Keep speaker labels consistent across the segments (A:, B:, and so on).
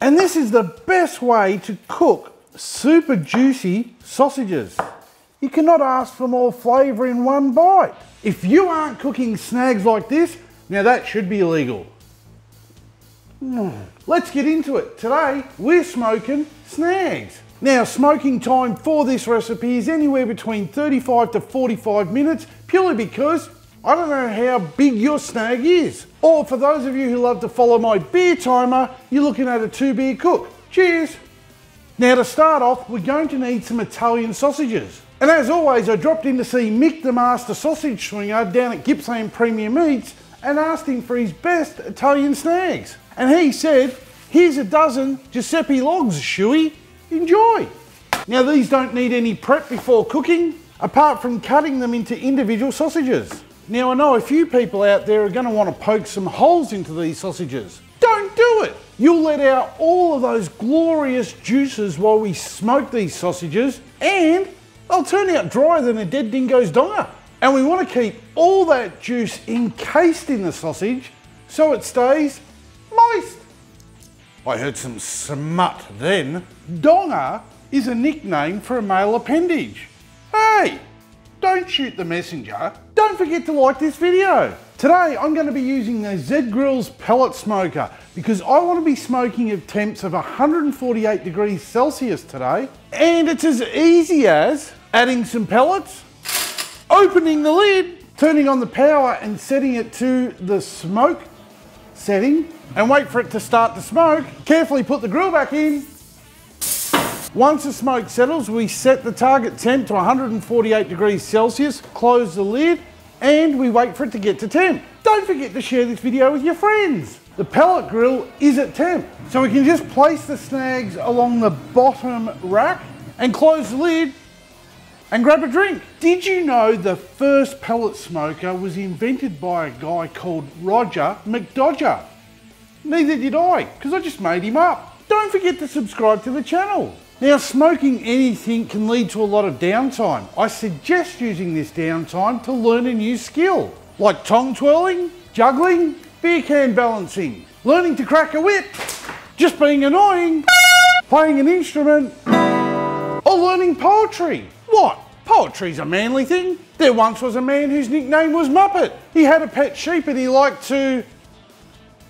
A: And this is the best way to cook super juicy sausages. You cannot ask for more flavour in one bite. If you aren't cooking snags like this, now that should be illegal. Let's get into it. Today, we're smoking snags. Now, smoking time for this recipe is anywhere between 35 to 45 minutes, purely because I don't know how big your snag is. Or for those of you who love to follow my beer timer, you're looking at a 2-beer cook. Cheers. Now to start off, we're going to need some Italian sausages. And as always, I dropped in to see Mick the Master Sausage Swinger down at Gippsland Premium Meats and asked him for his best Italian snags. And he said, here's a dozen Giuseppe logs, Schuey. Enjoy. Now these don't need any prep before cooking, apart from cutting them into individual sausages. Now I know a few people out there are going to want to poke some holes into these sausages. Don't do it. You'll let out all of those glorious juices while we smoke these sausages, and they'll turn out drier than a dead dingo's donger. And we want to keep all that juice encased in the sausage so it stays moist. I heard some smut then. Donger is a nickname for a male appendage. Hey, don't shoot the messenger. Don't forget to like this video. Today I'm going to be using the Grills Pellet smoker because I want to be smoking at temps of 148 degrees Celsius today. And it's as easy as adding some pellets, opening the lid, turning on the power and setting it to the smoke setting, and wait for it to start to smoke. Carefully put the grill back in. Once the smoke settles, we set the target temp to 148 degrees Celsius, close the lid, and we wait for it to get to temp. Don't forget to share this video with your friends. The pellet grill is at temp, so we can just place the snags along the bottom rack and close the lid and grab a drink. Did you know the first pellet smoker was invented by a guy called Roger McDodger? Neither did I, because I just made him up. Don't forget to subscribe to the channel. Now, smoking anything can lead to a lot of downtime. I suggest using this downtime to learn a new skill, like tongue twirling, juggling, beer can balancing, learning to crack a whip, just being annoying, playing an instrument, or learning poetry. What? Poetry's a manly thing. There once was a man whose nickname was Muppet. He had a pet sheep and he liked to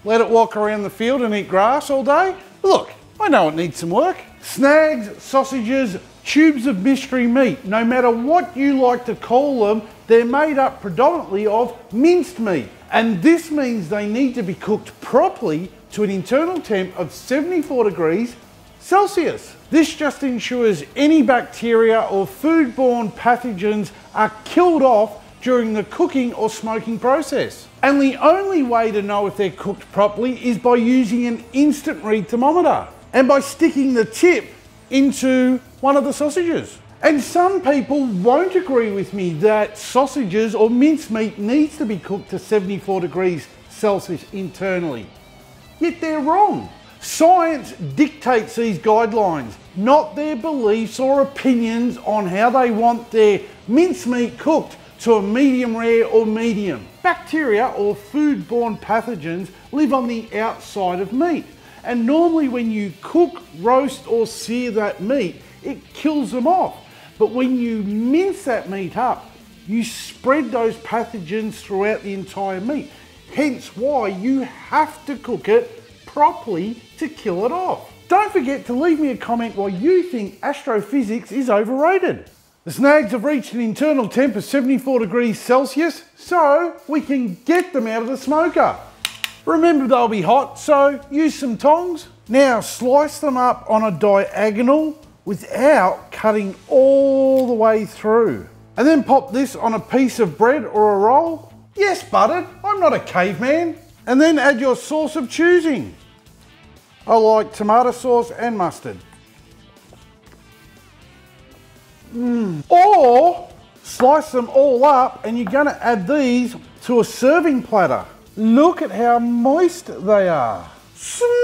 A: let it walk around the field and eat grass all day. Look, I know it needs some work. Snags, sausages, tubes of mystery meat, no matter what you like to call them, they're made up predominantly of minced meat. And this means they need to be cooked properly to an internal temp of 74 degrees Celsius. This just ensures any bacteria or foodborne pathogens are killed off during the cooking or smoking process. And the only way to know if they're cooked properly is by using an instant read thermometer and by sticking the tip into one of the sausages. And some people won't agree with me that sausages or mincemeat needs to be cooked to 74 degrees Celsius internally. Yet they're wrong. Science dictates these guidelines, not their beliefs or opinions on how they want their mincemeat cooked to a medium rare or medium. Bacteria or foodborne pathogens live on the outside of meat. And normally when you cook, roast or sear that meat, it kills them off. But when you mince that meat up, you spread those pathogens throughout the entire meat. Hence why you have to cook it properly to kill it off. Don't forget to leave me a comment why you think astrophysics is overrated. The snags have reached an internal temp of 74 degrees Celsius, so we can get them out of the smoker. Remember, they'll be hot, so use some tongs. Now slice them up on a diagonal without cutting all the way through. And then pop this on a piece of bread or a roll. Yes, buttered, I'm not a caveman. And then add your sauce of choosing. I like tomato sauce and mustard. Or slice them all up and you're going to add these to a serving platter. Look at how moist they are. Smooth.